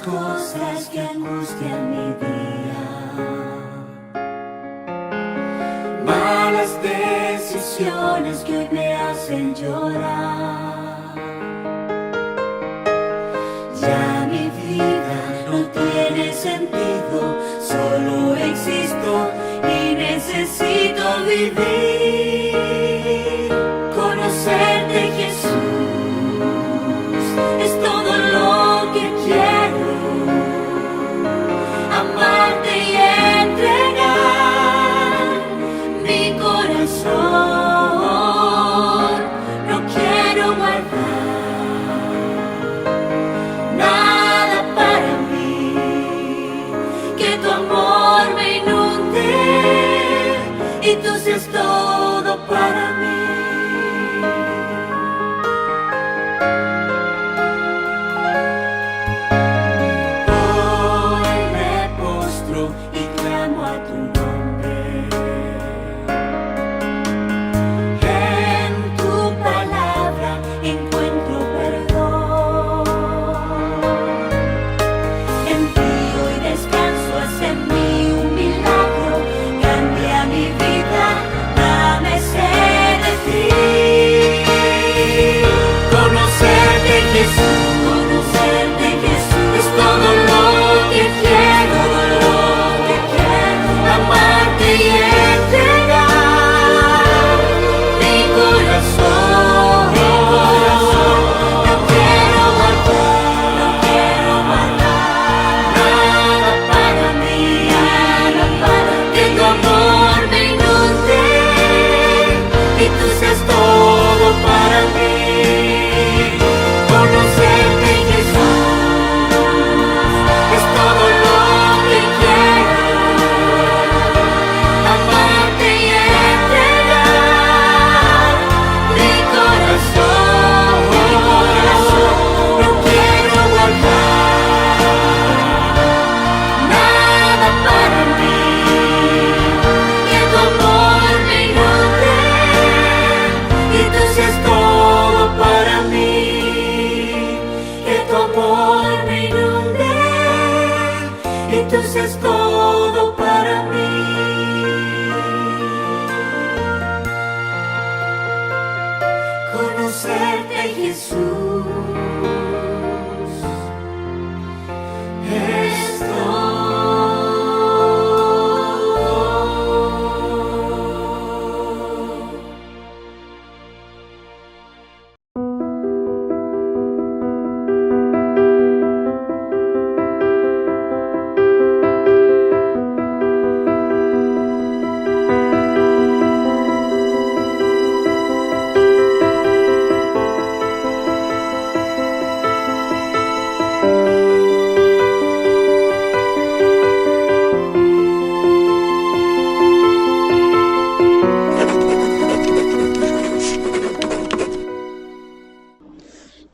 cosas que angustian mi día, malas decisiones que hoy me hacen llorar. Ya mi vida no tiene sentido, solo existo y necesito vivir. Conocerte, Jesús, es todo lo que quiero. Amarte y entregar mi corazón. No quiero guardar nada para mí, que tu amor me inunde y tú seas todo para mí. Es todo para mí. Conocerte, Jesús, es todo.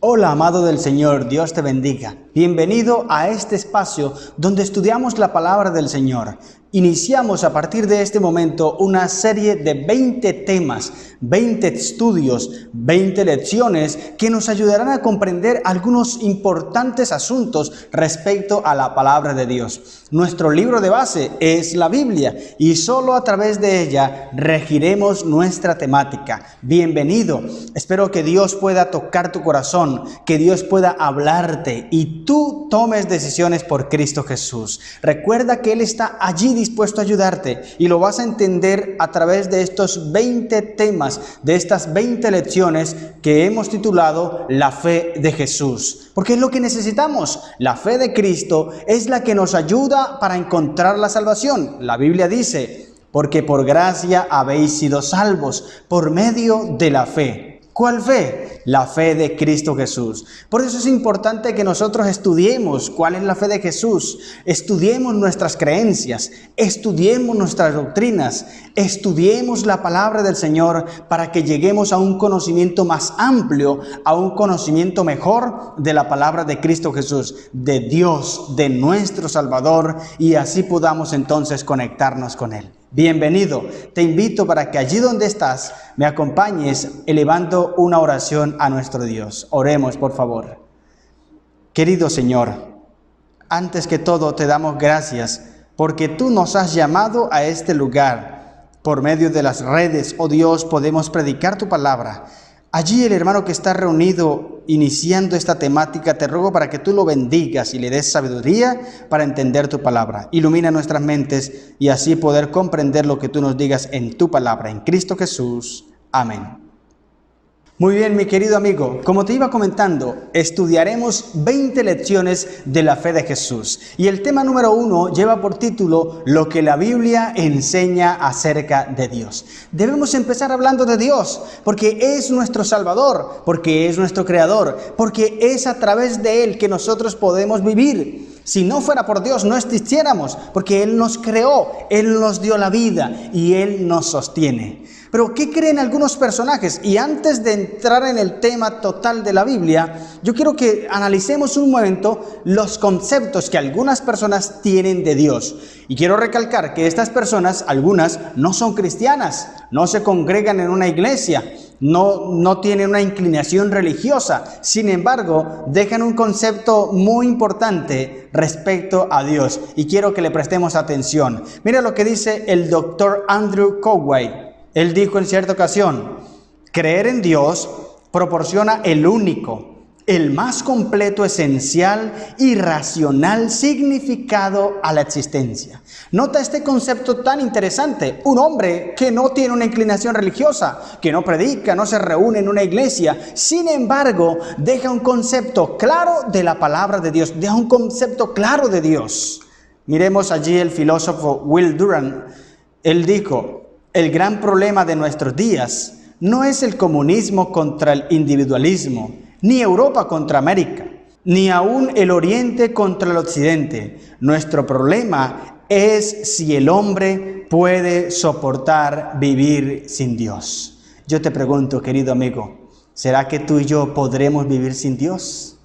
Hola, amado del Señor, Dios te bendiga. Bienvenido a este espacio donde estudiamos la palabra del Señor. Iniciamos a partir de este momento una serie de 20 temas, 20 estudios, 20 lecciones que nos ayudarán a comprender algunos importantes asuntos respecto a la palabra de Dios. Nuestro libro de base es la Biblia y solo a través de ella regiremos nuestra temática. Bienvenido. Espero que Dios pueda tocar tu corazón, que Dios pueda hablarte y tú tomes decisiones por Cristo Jesús. Recuerda que Él está allí dispuesto a ayudarte y lo vas a entender a través de estos 20 temas, de estas 20 lecciones que hemos titulado La fe de Jesús. Porque es lo que necesitamos. La fe de Cristo es la que nos ayuda para encontrar la salvación. La Biblia dice, porque por gracia habéis sido salvos por medio de la fe. ¿Cuál fe? La fe de Cristo Jesús. Por eso es importante que nosotros estudiemos cuál es la fe de Jesús, estudiemos nuestras creencias, estudiemos nuestras doctrinas, estudiemos la palabra del Señor para que lleguemos a un conocimiento más amplio, a un conocimiento mejor de la palabra de Cristo Jesús, de Dios, de nuestro Salvador, y así podamos entonces conectarnos con Él. Bienvenido, te invito para que allí donde estás me acompañes elevando una oración a nuestro Dios. Oremos, por favor. Querido Señor, Antes que todo te damos gracias porque tú nos has llamado a este lugar. Por medio de las redes, oh Dios, podemos predicar tu palabra. Allí el hermano que está reunido iniciando esta temática, te ruego para que tú lo bendigas y le des sabiduría para entender tu palabra. Ilumina nuestras mentes y así poder comprender lo que tú nos digas en tu palabra. En Cristo Jesús. Amén. Muy bien, mi querido amigo, como te iba comentando, estudiaremos 20 lecciones de la fe de Jesús. Y el tema número 1 lleva por título Lo que la Biblia enseña acerca de Dios. Debemos empezar hablando de Dios, porque es nuestro Salvador, porque es nuestro Creador, porque es a través de Él que nosotros podemos vivir. Si no fuera por Dios no existiéramos, porque Él nos creó, Él nos dio la vida y Él nos sostiene. Pero ¿qué creen algunos personajes? Y antes de entrar en el tema total de la Biblia, yo quiero que analicemos un momento los conceptos que algunas personas tienen de Dios. Y quiero recalcar que estas personas, algunas, no son cristianas, no se congregan en una iglesia, no tienen una inclinación religiosa. Sin embargo, dejan un concepto muy importante respecto a Dios. Y quiero que le prestemos atención. Mira lo que dice el doctor Andrew Coway. Él dijo en cierta ocasión, creer en Dios proporciona el único, el más completo, esencial y racional significado a la existencia. Nota este concepto tan interesante. Un hombre que no tiene una inclinación religiosa, que no predica, no se reúne en una iglesia, sin embargo, deja un concepto claro de la palabra de Dios, deja un concepto claro de Dios. Miremos allí el filósofo Will Durant. Él dijo, el gran problema de nuestros días no es el comunismo contra el individualismo, ni Europa contra América, ni aún el Oriente contra el Occidente. Nuestro problema es si el hombre puede soportar vivir sin Dios. Yo te pregunto, querido amigo, ¿será que tú y yo podremos vivir sin Dios?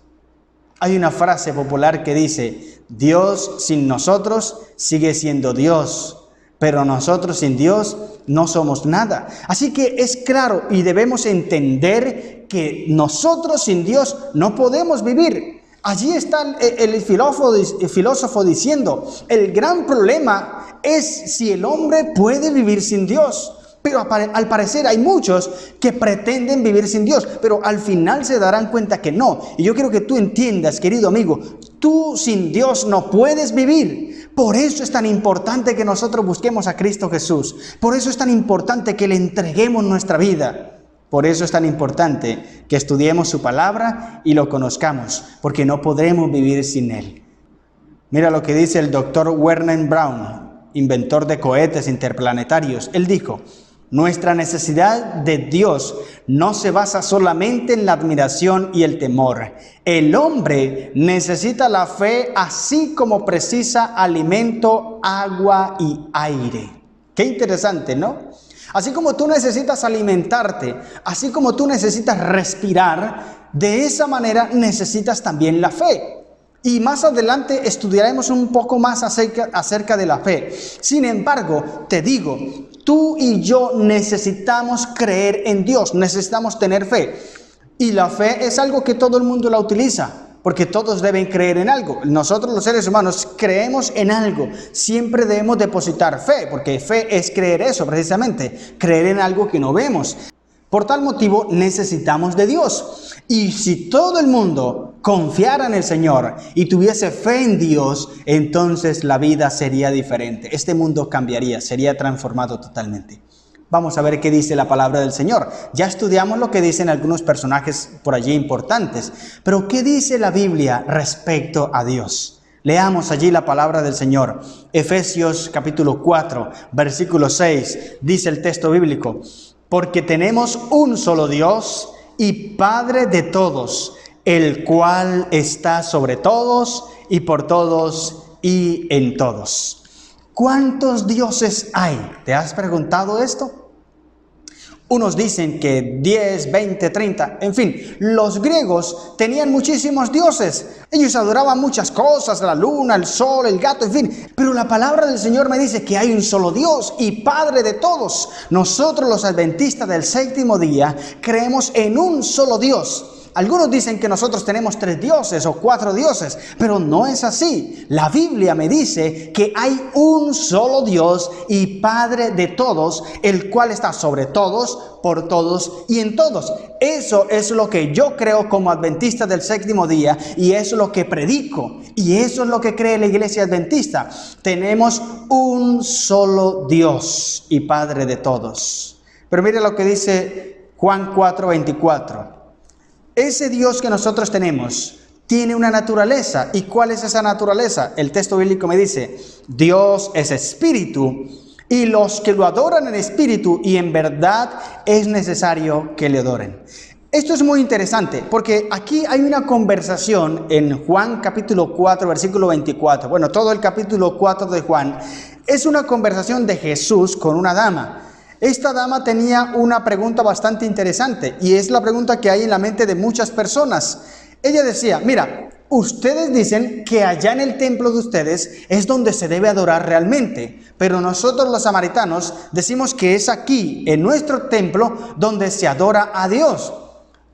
Hay una frase popular que dice, Dios sin nosotros sigue siendo Dios, pero nosotros sin Dios no somos nada. Así que es claro y debemos entender que nosotros sin Dios no podemos vivir. Allí está el filósofo diciendo, el gran problema es si el hombre puede vivir sin Dios. Pero al parecer hay muchos que pretenden vivir sin Dios, pero al final se darán cuenta que no. Y yo quiero que tú entiendas, querido amigo, tú sin Dios no puedes vivir. Por eso es tan importante que nosotros busquemos a Cristo Jesús. Por eso es tan importante que le entreguemos nuestra vida. Por eso es tan importante que estudiemos su palabra y lo conozcamos, porque no podremos vivir sin Él. Mira lo que dice el doctor Wernher Braun, inventor de cohetes interplanetarios. Él dijo, nuestra necesidad de Dios no se basa solamente en la admiración y el temor. El hombre necesita la fe así como precisa alimento, agua y aire. Qué interesante, ¿no? Así como tú necesitas alimentarte, así como tú necesitas respirar, de esa manera necesitas también la fe. Y más adelante estudiaremos un poco más acerca de la fe. Sin embargo, te digo, tú y yo necesitamos creer en Dios, necesitamos tener fe. Y la fe es algo que todo el mundo la utiliza, porque todos deben creer en algo. Nosotros los seres humanos creemos en algo. Siempre debemos depositar fe, porque fe es creer eso precisamente, creer en algo que no vemos. Por tal motivo necesitamos de Dios. Y si todo el mundo confiara en el Señor y tuviese fe en Dios, entonces la vida sería diferente. Este mundo cambiaría, sería transformado totalmente. Vamos a ver qué dice la palabra del Señor. Ya estudiamos lo que dicen algunos personajes por allí importantes. Pero ¿qué dice la Biblia respecto a Dios? Leamos allí la palabra del Señor. Efesios capítulo 4, versículo 6, dice el texto bíblico. Porque tenemos un solo Dios y Padre de todos, el cual está sobre todos y por todos y en todos. ¿Cuántos dioses hay? ¿Te has preguntado esto? Unos dicen que 10, 20, 30, en fin, los griegos tenían muchísimos dioses. Ellos adoraban muchas cosas, la luna, el sol, el gato, en fin. Pero la palabra del Señor me dice que hay un solo Dios y Padre de todos. Nosotros los adventistas del séptimo día creemos en un solo Dios. Algunos dicen que nosotros tenemos 3 dioses o 4 dioses, pero no es así. La Biblia me dice que hay un solo Dios y Padre de todos, el cual está sobre todos, por todos y en todos. Eso es lo que yo creo como adventista del séptimo día, y eso es lo que predico, y eso es lo que cree la iglesia adventista. Tenemos un solo Dios y Padre de todos. Pero mire lo que dice Juan 4:24. Ese Dios que nosotros tenemos tiene una naturaleza. ¿Y cuál es esa naturaleza? El texto bíblico me dice: Dios es espíritu, y los que lo adoran en espíritu y en verdad es necesario que le adoren. Esto es muy interesante porque aquí hay una conversación en Juan capítulo 4, versículo 24. Bueno, todo el capítulo 4 de Juan es una conversación de Jesús con una dama. Esta dama tenía una pregunta bastante interesante, y es la pregunta que hay en la mente de muchas personas. Ella decía: mira, ustedes dicen que allá en el templo de ustedes es donde se debe adorar realmente, pero nosotros los samaritanos decimos que es aquí, en nuestro templo, donde se adora a Dios.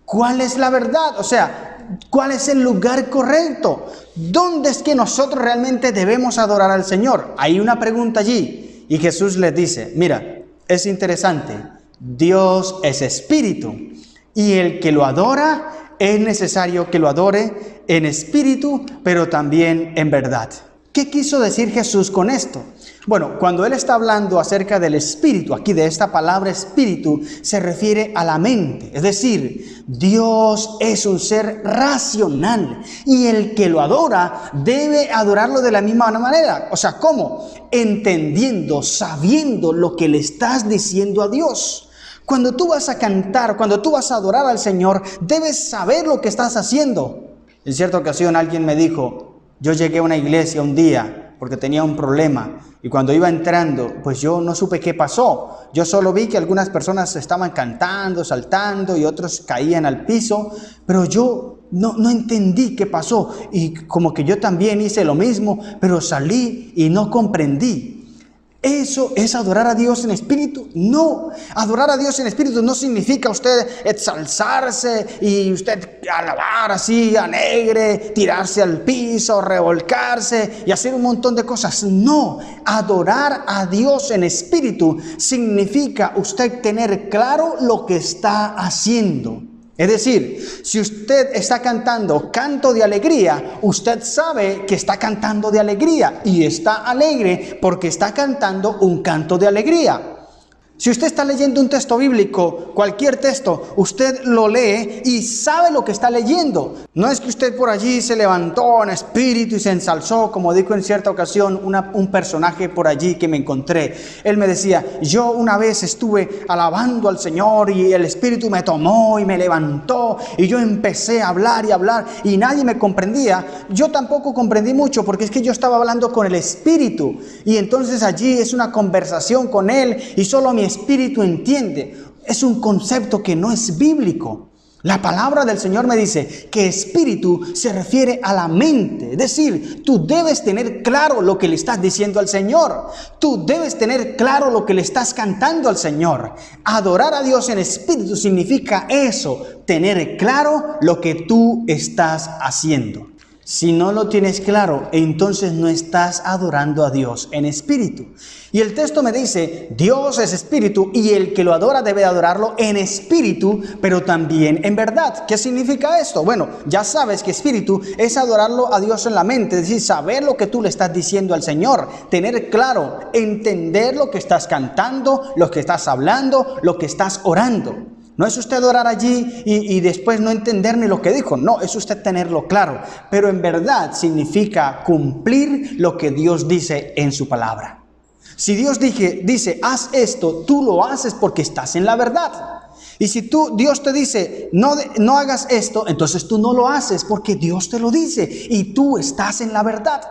¿Cuál es la verdad? O sea, ¿cuál es el lugar correcto? ¿Dónde es que nosotros realmente debemos adorar al Señor? Hay una pregunta allí, y Jesús les dice: mira, es interesante, Dios es espíritu, y el que lo adora es necesario que lo adore en espíritu, pero también en verdad. ¿Qué quiso decir Jesús con esto? Bueno, cuando Él está hablando acerca del espíritu, aquí de esta palabra espíritu, se refiere a la mente. Es decir, Dios es un ser racional, y el que lo adora debe adorarlo de la misma manera. O sea, ¿cómo? Entendiendo, sabiendo lo que le estás diciendo a Dios. Cuando tú vas a cantar, cuando tú vas a adorar al Señor, debes saber lo que estás haciendo. En cierta ocasión alguien me dijo: yo llegué a una iglesia un día porque tenía un problema, y cuando iba entrando, pues yo no supe qué pasó. Yo solo vi que algunas personas estaban cantando, saltando, y otros caían al piso, pero yo no entendí qué pasó, y como que yo también hice lo mismo, pero salí y no comprendí. ¿Eso es adorar a Dios en espíritu? No, adorar a Dios en espíritu no significa usted exalzarse y usted alabar así alegre, tirarse al piso, revolcarse y hacer un montón de cosas. No, adorar a Dios en espíritu significa usted tener claro lo que está haciendo. Es decir, si usted está cantando canto de alegría, usted sabe que está cantando de alegría y está alegre porque está cantando un canto de alegría. Si usted está leyendo un texto bíblico, cualquier texto, usted lo lee y sabe lo que está leyendo. No es que usted por allí se levantó en espíritu y se ensalzó, como dijo en cierta ocasión un personaje por allí que me encontré. Él me decía: yo una vez estuve alabando al Señor y el espíritu me tomó y me levantó, y yo empecé a hablar y nadie me comprendía. Yo tampoco comprendí mucho porque es que yo estaba hablando con el espíritu, y entonces allí es una conversación con él y solo mi espíritu entiende. Es un concepto que no es bíblico. La palabra del Señor me dice que espíritu se refiere a la mente. Es decir, tú debes tener claro lo que le estás diciendo al Señor. Tú debes tener claro lo que le estás cantando al Señor. Adorar a Dios en espíritu significa eso, tener claro lo que tú estás haciendo. Si no lo tienes claro, entonces no estás adorando a Dios en espíritu. Y el texto me dice: Dios es espíritu, y el que lo adora debe adorarlo en espíritu, pero también en verdad. ¿Qué significa esto? Bueno, ya sabes que espíritu es adorarlo a Dios en la mente, es decir, saber lo que tú le estás diciendo al Señor, tener claro, entender lo que estás cantando, lo que estás hablando, lo que estás orando. No es usted orar allí y después no entender ni lo que dijo. No, es usted tenerlo claro. Pero en verdad significa cumplir lo que Dios dice en su palabra. Si Dios dice, haz esto, tú lo haces porque estás en la verdad. Y si Dios te dice, no hagas esto, entonces tú no lo haces porque Dios te lo dice y tú estás en la verdad.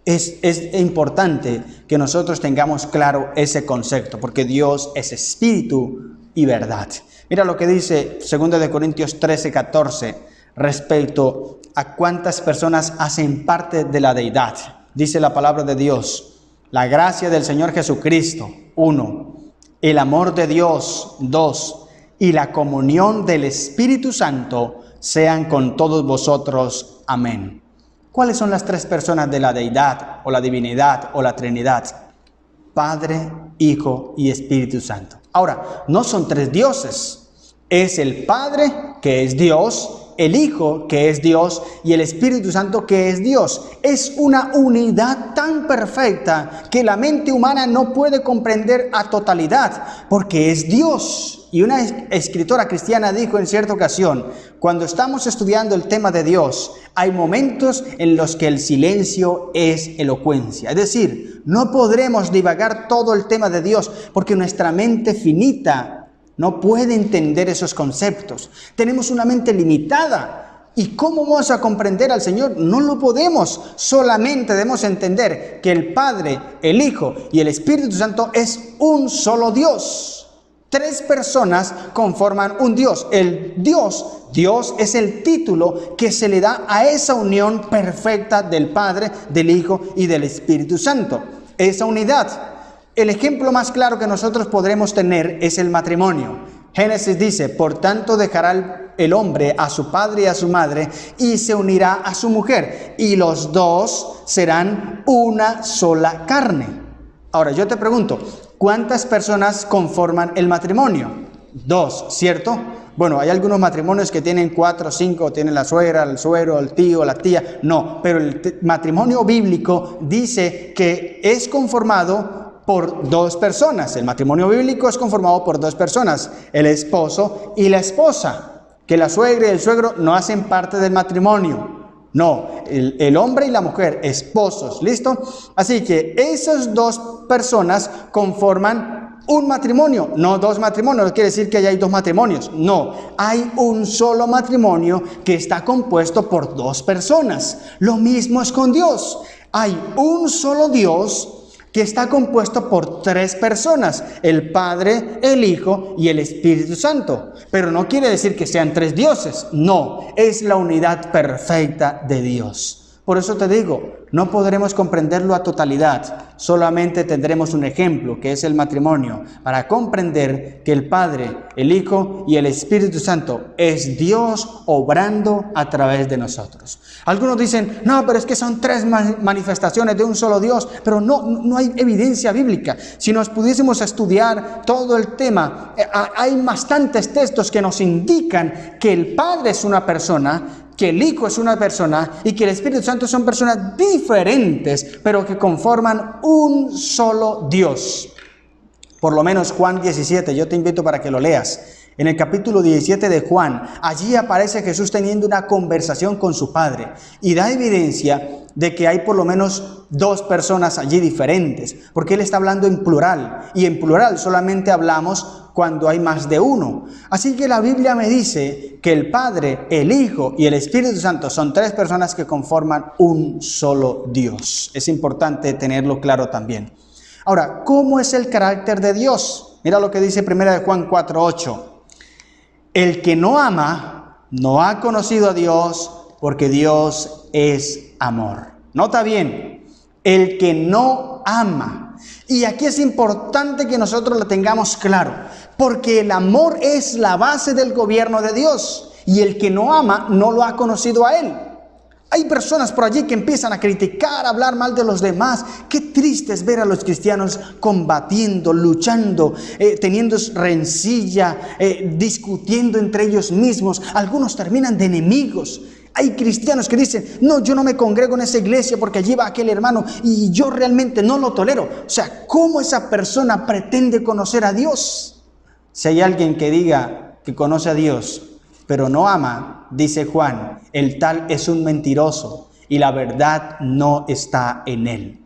Es importante que nosotros tengamos claro ese concepto, porque Dios es espíritu y verdad. Mira lo que dice 2 Corintios 13:14 respecto a cuántas personas hacen parte de la deidad. Dice la palabra de Dios: la gracia del Señor Jesucristo, 1, el amor de Dios, 2, y la comunión del Espíritu Santo sean con todos vosotros. Amén. ¿Cuáles son las tres personas de la deidad o la divinidad o la Trinidad? Padre, Hijo y Espíritu Santo. Ahora, no son tres dioses. Es el Padre, que es Dios, el Hijo, que es Dios, y el Espíritu Santo, que es Dios. Es una unidad tan perfecta que la mente humana no puede comprender a totalidad, porque es Dios. Y una escritora cristiana dijo en cierta ocasión, cuando estamos estudiando el tema de Dios, hay momentos en los que el silencio es elocuencia. Es decir, no podremos divagar todo el tema de Dios, porque nuestra mente finita no puede entender esos conceptos. Tenemos una mente limitada. ¿Y cómo vamos a comprender al Señor? No lo podemos. Solamente debemos entender que el Padre, el Hijo y el Espíritu Santo es un solo Dios. Tres personas conforman un Dios. El Dios es el título que se le da a esa unión perfecta del Padre, del Hijo y del Espíritu Santo. Esa unidad. El ejemplo más claro que nosotros podremos tener es el matrimonio. Génesis dice, por tanto dejará el hombre a su padre y a su madre y se unirá a su mujer y los dos serán una sola carne. Ahora yo te pregunto, ¿cuántas personas conforman el matrimonio? Dos, ¿cierto? Bueno, hay algunos matrimonios que tienen 4 o 5, tienen la suegra, el suegro, el tío, la tía. No, pero el matrimonio bíblico dice que es conformado por dos personas. El matrimonio bíblico es conformado por dos personas, el esposo y la esposa, que la suegra y el suegro no hacen parte del matrimonio. No, el hombre y la mujer, esposos, ¿listo? Así que esas dos personas conforman un matrimonio, no dos matrimonios. No quiere decir que hay dos matrimonios, no, hay un solo matrimonio que está compuesto por dos personas. Lo mismo es con Dios, hay un solo Dios que está compuesto por tres personas, el Padre, el Hijo y el Espíritu Santo. Pero no quiere decir que sean tres dioses, no, es la unidad perfecta de Dios. Por eso te digo, no podremos comprenderlo a totalidad, solamente tendremos un ejemplo, que es el matrimonio, para comprender que el Padre, el Hijo y el Espíritu Santo es Dios obrando a través de nosotros. Algunos dicen, no, pero es que son tres manifestaciones de un solo Dios, pero no hay evidencia bíblica. Si nos pudiésemos estudiar todo el tema, hay bastantes textos que nos indican que el Padre es una persona, que el Hijo es una persona y que el Espíritu Santo son personas diferentes, pero que conforman un solo Dios. Por lo menos Juan 17, yo te invito para que lo leas. En el capítulo 17 de Juan, allí aparece Jesús teniendo una conversación con su Padre y da evidencia de que hay por lo menos dos personas allí diferentes, porque Él está hablando en plural, y en plural solamente hablamos cuando hay más de uno. Así que la Biblia me dice que el Padre, el Hijo y el Espíritu Santo son tres personas que conforman un solo Dios. Es importante tenerlo claro también. Ahora, ¿cómo es el carácter de Dios? Mira lo que dice 1 Juan 4:8. El que no ama no ha conocido a Dios, porque Dios es amor. Nota bien, el que no ama. Y aquí es importante que nosotros lo tengamos claro, porque el amor es la base del gobierno de Dios, y el que no ama no lo ha conocido a Él. Hay personas por allí que empiezan a criticar, a hablar mal de los demás. Qué triste es ver a los cristianos combatiendo, luchando, teniendo rencilla, discutiendo entre ellos mismos. Algunos terminan de enemigos. Hay cristianos que dicen, no, yo no me congrego en esa iglesia porque allí va aquel hermano y yo realmente no lo tolero. O sea, ¿cómo esa persona pretende conocer a Dios? Si hay alguien que diga que conoce a Dios, pero no ama, dice Juan, el tal es un mentiroso y la verdad no está en él.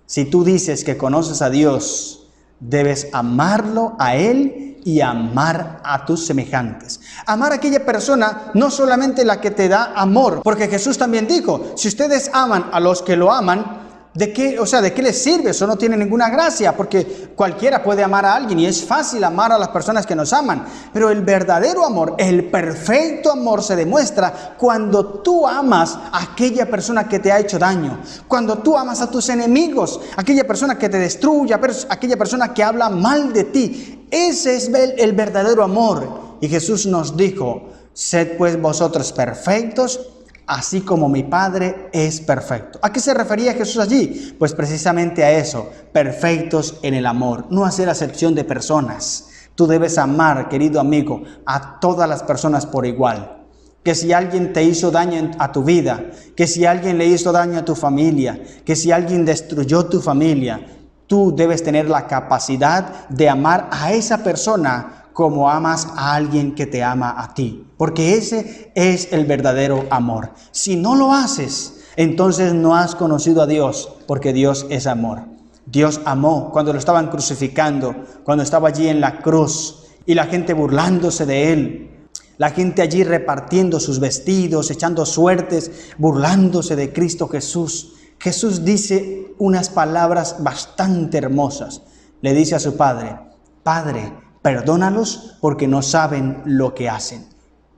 Si tú dices que conoces a Dios, debes amarlo a Él y amar a tus semejantes. Amar a aquella persona, no solamente la que te da amor, porque Jesús también dijo, si ustedes aman a los que lo aman, ¿de qué les sirve? Eso no tiene ninguna gracia, porque cualquiera puede amar a alguien y es fácil amar a las personas que nos aman. Pero el verdadero amor, el perfecto amor se demuestra cuando tú amas a aquella persona que te ha hecho daño, cuando tú amas a tus enemigos, aquella persona que te destruye, aquella persona que habla mal de ti. Ese es el verdadero amor. Y Jesús nos dijo Sed pues vosotros perfectos, así como mi Padre es perfecto. ¿A qué se refería Jesús allí? Pues precisamente a eso, perfectos en el amor, no hacer acepción de personas. Tú debes amar, querido amigo, a todas las personas por igual. Que si alguien te hizo daño a tu vida, que si alguien le hizo daño a tu familia, que si alguien destruyó tu familia, tú debes tener la capacidad de amar a esa persona como amas a alguien que te ama a ti, porque ese es el verdadero amor. Si no lo haces, entonces no has conocido a Dios, porque Dios es amor. Dios amó cuando lo estaban crucificando, cuando estaba allí en la cruz y la gente burlándose de él, la gente allí repartiendo sus vestidos, echando suertes, burlándose de Cristo Jesús. Jesús dice unas palabras bastante hermosas. Le dice a su Padre: Padre, perdónalos porque no saben lo que hacen.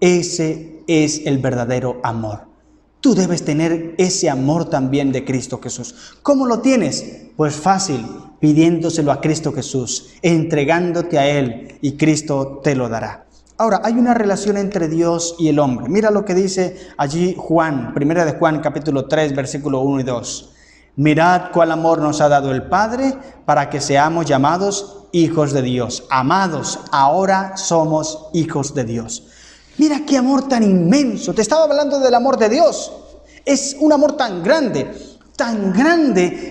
Ese es el verdadero amor. Tú debes tener ese amor también de Cristo Jesús. ¿Cómo lo tienes? Pues fácil, pidiéndoselo a Cristo Jesús, entregándote a Él, y Cristo te lo dará. Ahora, hay una relación entre Dios y el hombre. Mira lo que dice allí Juan, 1 de Juan, capítulo 3, versículo 1 y 2. Mirad cuál amor nos ha dado el Padre para que seamos llamados hijos de Dios. Amados, ahora somos hijos de Dios. Mira qué amor tan inmenso. Te estaba hablando del amor de Dios. Es un amor tan grande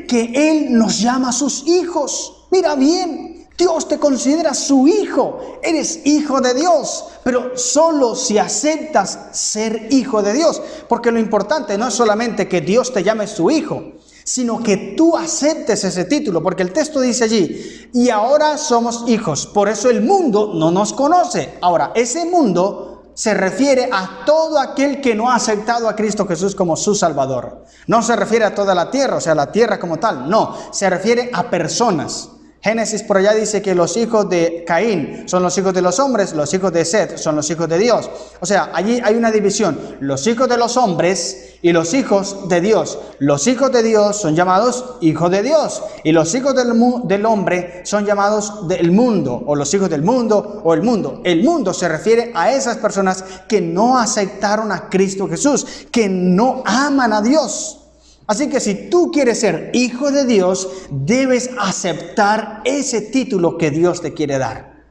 que Él nos llama sus hijos. Mira bien, Dios te considera su hijo. Eres hijo de Dios, pero solo si aceptas ser hijo de Dios. Porque lo importante no es solamente que Dios te llame su hijo, sino que tú aceptes ese título, porque el texto dice allí: y ahora somos hijos, por eso el mundo no nos conoce. Ahora, ese mundo se refiere a todo aquel que no ha aceptado a Cristo Jesús como su Salvador. No se refiere a toda la tierra, o sea, la tierra como tal, no, se refiere a personas. Génesis por allá dice que los hijos de Caín son los hijos de los hombres, los hijos de Set son los hijos de Dios. O sea, allí hay una división, los hijos de los hombres y los hijos de Dios. Los hijos de Dios son llamados hijos de Dios, y los hijos del hombre son llamados del mundo, o los hijos del mundo, o el mundo. El mundo se refiere a esas personas que no aceptaron a Cristo Jesús, que no aman a Dios. Así que si tú quieres ser hijo de Dios, debes aceptar ese título que Dios te quiere dar.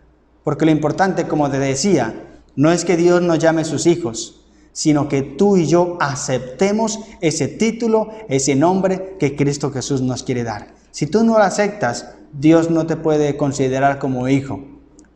Porque lo importante, como te decía, no es que Dios nos llame sus hijos, sino que tú y yo aceptemos ese título, ese nombre que Cristo Jesús nos quiere dar. Si tú no lo aceptas, Dios no te puede considerar como hijo.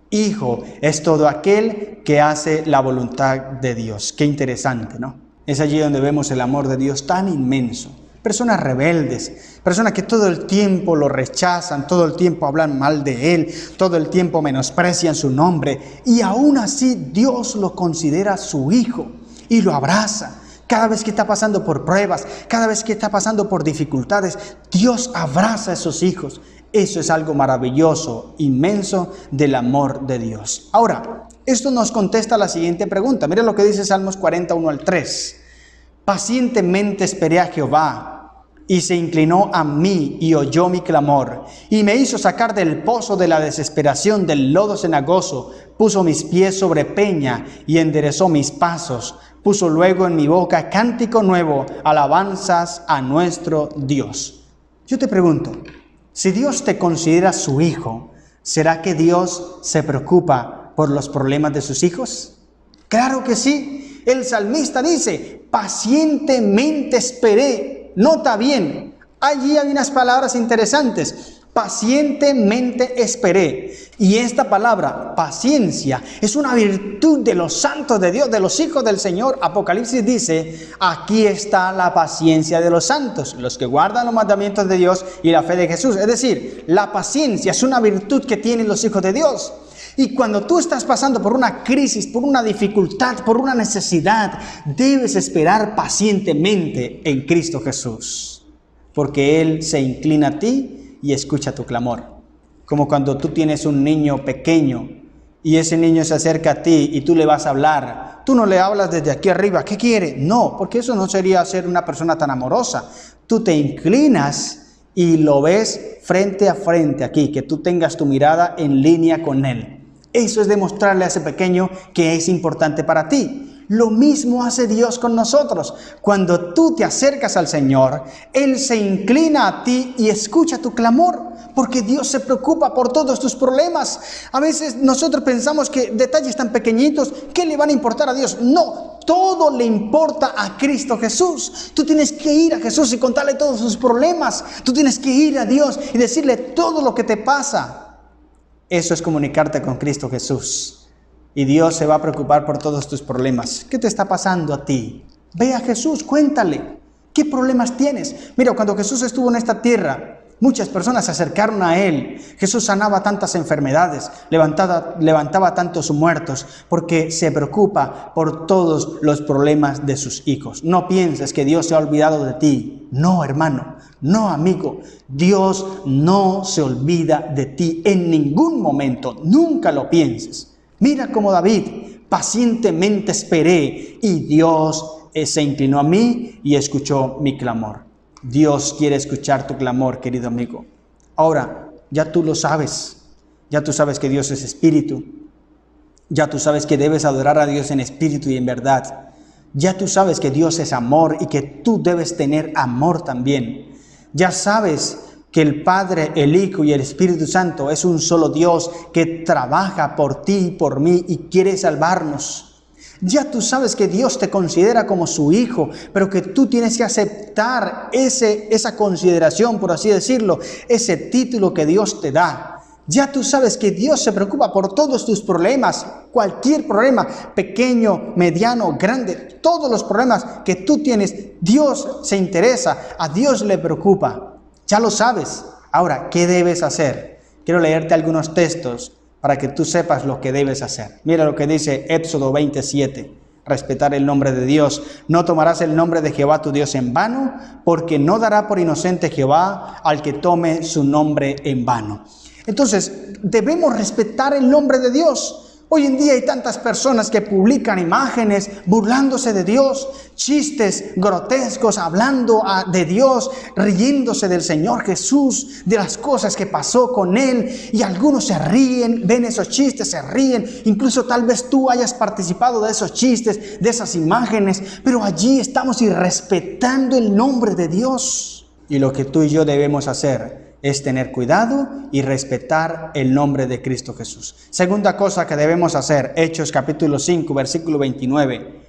Hijo es todo aquel que hace la voluntad de Dios. Qué interesante, ¿no? Es allí donde vemos el amor de Dios tan inmenso. Personas rebeldes, personas que todo el tiempo lo rechazan, todo el tiempo hablan mal de Él, todo el tiempo menosprecian su nombre, y aún así Dios lo considera su hijo y lo abraza. Cada vez que está pasando por pruebas, cada vez que está pasando por dificultades, Dios abraza a esos hijos. Eso es algo maravilloso, inmenso del amor de Dios. Ahora, esto nos contesta la siguiente pregunta. Mira lo que dice Salmos 41 al 3. Pacientemente esperé a Jehová, y se inclinó a mí y oyó mi clamor, y me hizo sacar del pozo de la desesperación, del lodo cenagoso. Puso mis pies sobre peña y enderezó mis pasos. Puso luego en mi boca cántico nuevo, alabanzas a nuestro Dios. Yo te pregunto, si Dios te considera su hijo, ¿será que Dios se preocupa por los problemas de sus hijos? Claro que sí. El salmista dice: pacientemente esperé. Nota bien, allí hay unas palabras interesantes. Pacientemente esperé. Y esta palabra, paciencia, es una virtud de los santos de Dios, de los hijos del Señor. Apocalipsis dice: aquí está la paciencia de los santos, los que guardan los mandamientos de Dios y la fe de Jesús. Es decir, la paciencia es una virtud que tienen los hijos de Dios. Y cuando tú estás pasando por una crisis, por una dificultad, por una necesidad, debes esperar pacientemente en Cristo Jesús, porque Él se inclina a ti y escucha tu clamor. Como cuando tú tienes un niño pequeño y ese niño se acerca a ti y tú le vas a hablar. Tú no le hablas desde aquí arriba, ¿qué quiere? No, porque eso no sería ser una persona tan amorosa. Tú te inclinas y lo ves frente a frente aquí, que tú tengas tu mirada en línea con Él. Eso es demostrarle a ese pequeño que es importante para ti. Lo mismo hace Dios con nosotros. Cuando tú te acercas al Señor, Él se inclina a ti y escucha tu clamor, porque Dios se preocupa por todos tus problemas. A veces nosotros pensamos que detalles tan pequeñitos, ¿qué le van a importar a Dios? No, todo le importa a Cristo Jesús. Tú tienes que ir a Jesús y contarle todos sus problemas. Tú tienes que ir a Dios y decirle todo lo que te pasa. Eso es comunicarte con Cristo Jesús. Y Dios se va a preocupar por todos tus problemas. ¿Qué te está pasando a ti? Ve a Jesús, cuéntale. ¿Qué problemas tienes? Mira, cuando Jesús estuvo en esta tierra, muchas personas se acercaron a Él. Jesús sanaba tantas enfermedades, levantaba tantos muertos, porque se preocupa por todos los problemas de sus hijos. No pienses que Dios se ha olvidado de ti. No, hermano, no, amigo. Dios no se olvida de ti en ningún momento. Nunca lo pienses. Mira como David, pacientemente esperé y Dios se inclinó a mí y escuchó mi clamor. Dios quiere escuchar tu clamor, querido amigo. Ahora, ya tú lo sabes. Ya tú sabes que Dios es espíritu. Ya tú sabes que debes adorar a Dios en espíritu y en verdad. Ya tú sabes que Dios es amor y que tú debes tener amor también. Ya sabes que el Padre, el Hijo y el Espíritu Santo es un solo Dios que trabaja por ti y por mí y quiere salvarnos. Ya tú sabes que Dios te considera como su hijo, pero que tú tienes que aceptar esa consideración, por así decirlo, ese título que Dios te da. Ya tú sabes que Dios se preocupa por todos tus problemas, cualquier problema, pequeño, mediano, grande, todos los problemas que tú tienes, Dios se interesa, a Dios le preocupa. Ya lo sabes. Ahora, ¿qué debes hacer? Quiero leerte algunos textos para que tú sepas lo que debes hacer. Mira lo que dice Éxodo 27. Respetar el nombre de Dios. No tomarás el nombre de Jehová tu Dios en vano, porque no dará por inocente Jehová al que tome su nombre en vano. Entonces, debemos respetar el nombre de Dios. Hoy en día hay tantas personas que publican imágenes burlándose de Dios, chistes grotescos hablando de Dios, riéndose del Señor Jesús, de las cosas que pasó con Él, y algunos se ríen, ven esos chistes, se ríen, incluso tal vez tú hayas participado de esos chistes, de esas imágenes, pero allí estamos irrespetando el nombre de Dios. Y lo que tú y yo debemos hacer es tener cuidado y respetar el nombre de Cristo Jesús. Segunda cosa que debemos hacer, Hechos capítulo 5, versículo 29.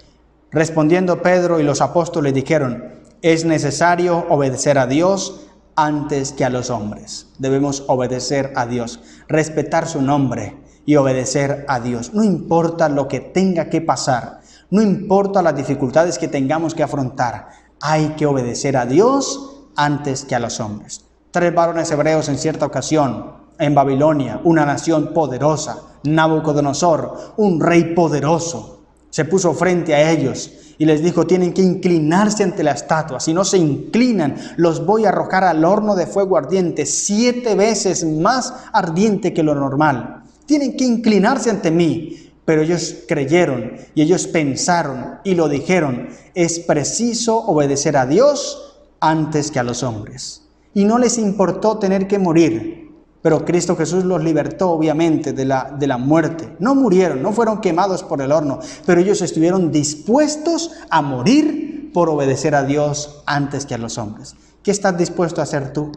Respondiendo Pedro y los apóstoles dijeron, es necesario obedecer a Dios antes que a los hombres. Debemos obedecer a Dios, respetar su nombre y obedecer a Dios. No importa lo que tenga que pasar, no importa las dificultades que tengamos que afrontar, hay que obedecer a Dios antes que a los hombres. 3 varones hebreos en cierta ocasión, en Babilonia, una nación poderosa, Nabucodonosor, un rey poderoso, se puso frente a ellos y les dijo, tienen que inclinarse ante la estatua, si no se inclinan, los voy a arrojar al horno de fuego ardiente, 7 veces más ardiente que lo normal. Tienen que inclinarse ante mí. Pero ellos creyeron y ellos pensaron y lo dijeron, es preciso obedecer a Dios antes que a los hombres. Y no les importó tener que morir, pero Cristo Jesús los libertó obviamente de la muerte. No murieron, no fueron quemados por el horno, pero ellos estuvieron dispuestos a morir por obedecer a Dios antes que a los hombres. ¿Qué estás dispuesto a hacer tú?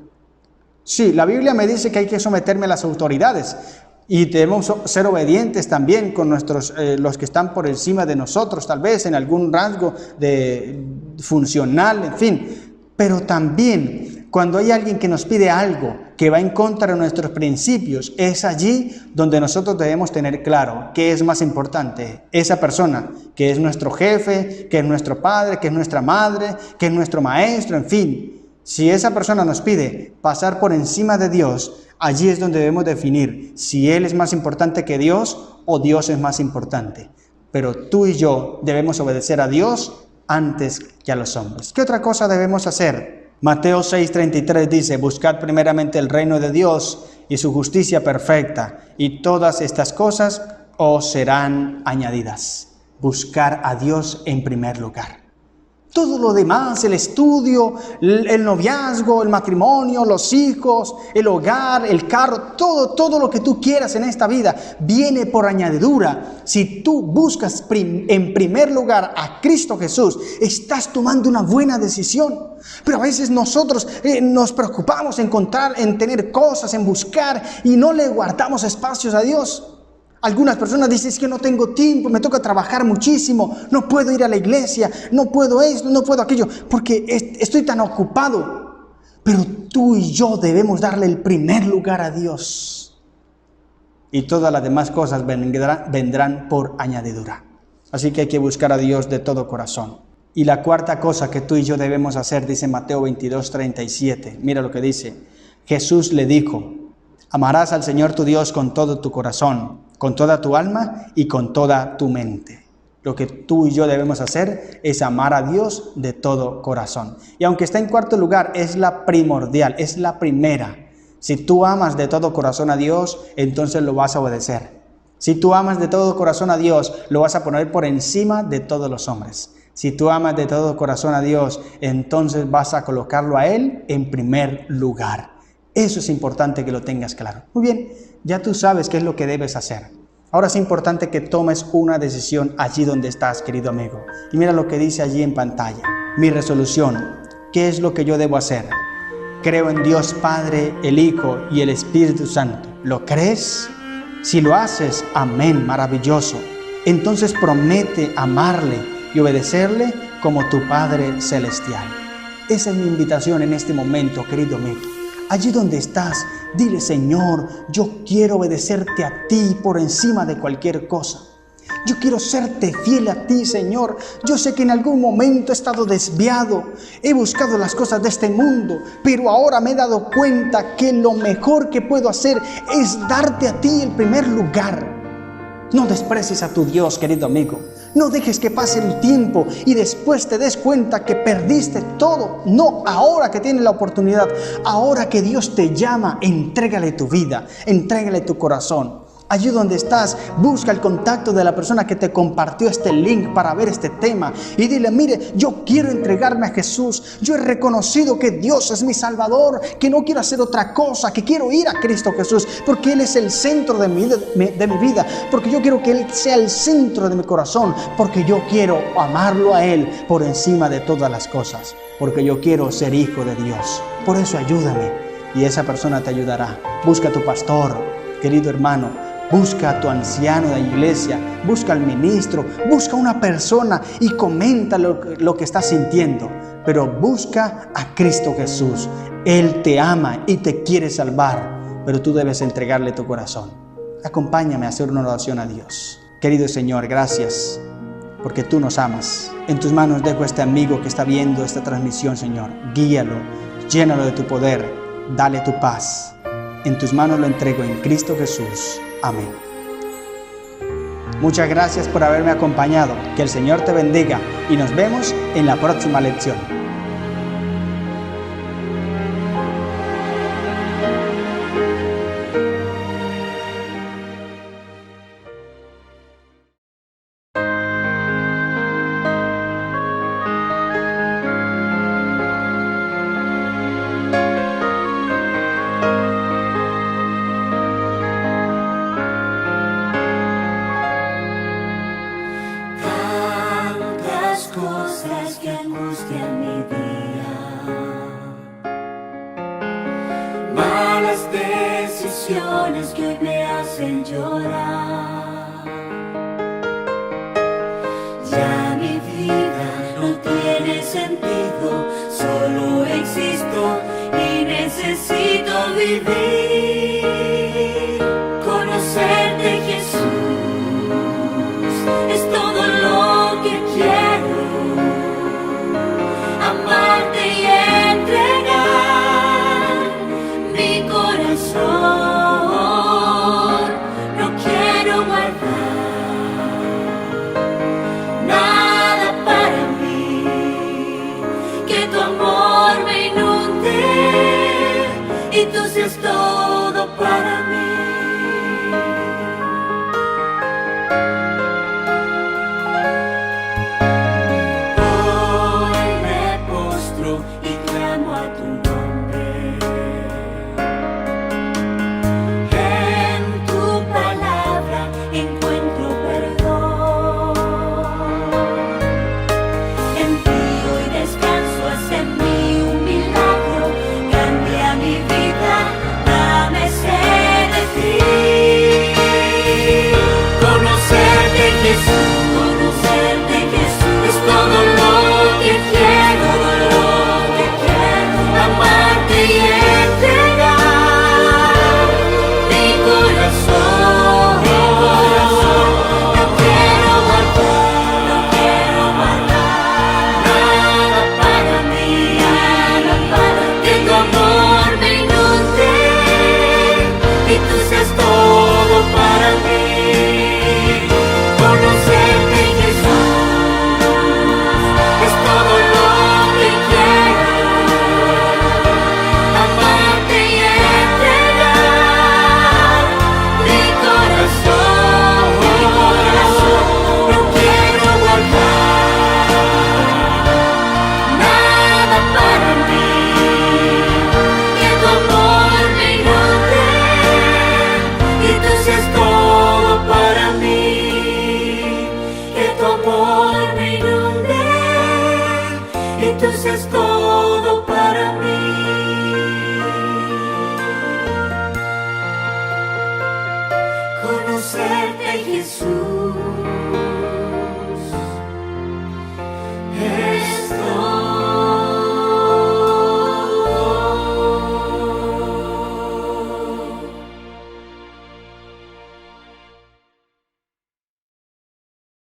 Sí, la Biblia me dice que hay que someterme a las autoridades y debemos ser obedientes también con los que están por encima de nosotros, tal vez en algún rasgo funcional, en fin, pero también cuando hay alguien que nos pide algo que va en contra de nuestros principios, es allí donde nosotros debemos tener claro qué es más importante. Esa persona que es nuestro jefe, que es nuestro padre, que es nuestra madre, que es nuestro maestro, en fin. Si esa persona nos pide pasar por encima de Dios, allí es donde debemos definir si Él es más importante que Dios o Dios es más importante. Pero tú y yo debemos obedecer a Dios antes que a los hombres. ¿Qué otra cosa debemos hacer? Mateo 6:33 dice, buscad primeramente el reino de Dios y su justicia perfecta, y todas estas cosas os serán añadidas. Buscar a Dios en primer lugar. Todo lo demás, el estudio, el noviazgo, el matrimonio, los hijos, el hogar, el carro, todo lo que tú quieras en esta vida viene por añadidura. Si tú buscas en primer lugar a Cristo Jesús, estás tomando una buena decisión. Pero a veces nosotros nos preocupamos en tener cosas, en buscar y no le guardamos espacios a Dios. Algunas personas dicen, es que no tengo tiempo, me toca trabajar muchísimo, no puedo ir a la iglesia, no puedo esto, no puedo aquello, porque estoy tan ocupado. Pero tú y yo debemos darle el primer lugar a Dios. Y todas las demás cosas vendrán por añadidura. Así que hay que buscar a Dios de todo corazón. Y la cuarta cosa que tú y yo debemos hacer, dice Mateo 22:37. Mira lo que dice. Jesús le dijo, amarás al Señor tu Dios con todo tu corazón, con toda tu alma y con toda tu mente. Lo que tú y yo debemos hacer es amar a Dios de todo corazón. Y aunque está en cuarto lugar, es la primordial, es la primera. Si tú amas de todo corazón a Dios, entonces lo vas a obedecer. Si tú amas de todo corazón a Dios, lo vas a poner por encima de todos los hombres. Si tú amas de todo corazón a Dios, entonces vas a colocarlo a Él en primer lugar. Eso es importante que lo tengas claro. Muy bien, ya tú sabes qué es lo que debes hacer. Ahora es importante que tomes una decisión allí donde estás, querido amigo. Y mira lo que dice allí en pantalla. Mi resolución, ¿qué es lo que yo debo hacer? Creo en Dios Padre, el Hijo y el Espíritu Santo. ¿Lo crees? Si lo haces, amén, maravilloso. Entonces promete amarle y obedecerle como tu Padre Celestial. Esa es mi invitación en este momento, querido amigo. Allí donde estás, dile, Señor, yo quiero obedecerte a ti por encima de cualquier cosa. Yo quiero serte fiel a ti, Señor. Yo sé que en algún momento he estado desviado, he buscado las cosas de este mundo, pero ahora me he dado cuenta que lo mejor que puedo hacer es darte a ti el primer lugar. No desprecies a tu Dios, querido amigo. No dejes que pase el tiempo y después te des cuenta que perdiste todo. No, ahora que tienes la oportunidad, ahora que Dios te llama, entrégale tu vida, entrégale tu corazón. Allí donde estás, busca el contacto de la persona que te compartió este link para ver este tema y dile, mire, yo quiero entregarme a Jesús. Yo he reconocido que Dios es mi Salvador, que no quiero hacer otra cosa, que quiero ir a Cristo Jesús, porque Él es el centro de mi vida, porque yo quiero que Él sea el centro de mi corazón, porque yo quiero amarlo a Él por encima de todas las cosas, porque yo quiero ser hijo de Dios. Por eso ayúdame y esa persona te ayudará. Busca a tu pastor, querido hermano. Busca a tu anciano de la iglesia, busca al ministro, busca a una persona y comenta lo que estás sintiendo. Pero busca a Cristo Jesús. Él te ama y te quiere salvar, pero tú debes entregarle tu corazón. Acompáñame a hacer una oración a Dios. Querido Señor, gracias porque tú nos amas. En tus manos dejo a este amigo que está viendo esta transmisión, Señor. Guíalo, llénalo de tu poder, dale tu paz. En tus manos lo entrego en Cristo Jesús. Amén. Muchas gracias por haberme acompañado. Que el Señor te bendiga y nos vemos en la próxima lección. Cosas que angustian mi día, malas decisiones que hoy me hacen llorar. Ya mi vida no tiene sentido, solo existo y necesito vivir. Conocerte, Jesús, es todo lo que quiero. Amarte y entregar mi corazón. No quiero guardar nada para mí, que tu amor me inunde y tú seas todo para mí. Hoy tu nombre. En tu palabra encuentro perdón. En ti hoy descanso, haz en mí un milagro. Cambia mi vida, dame sed de ti. Conocerte, Jesús, es todo lo que quiero, amarte y entregar mi corazón. No quiero guardar nada para mí, que tu amor me inunde y tú seas todo para mí. Conocerte, Jesús, es todo lo que quiero, amarte y entregar mi corazón. No quiero guardar nada para mí, que tu amor me inunde y tú seas todo para mí. Que tu amor me inunde y tú seas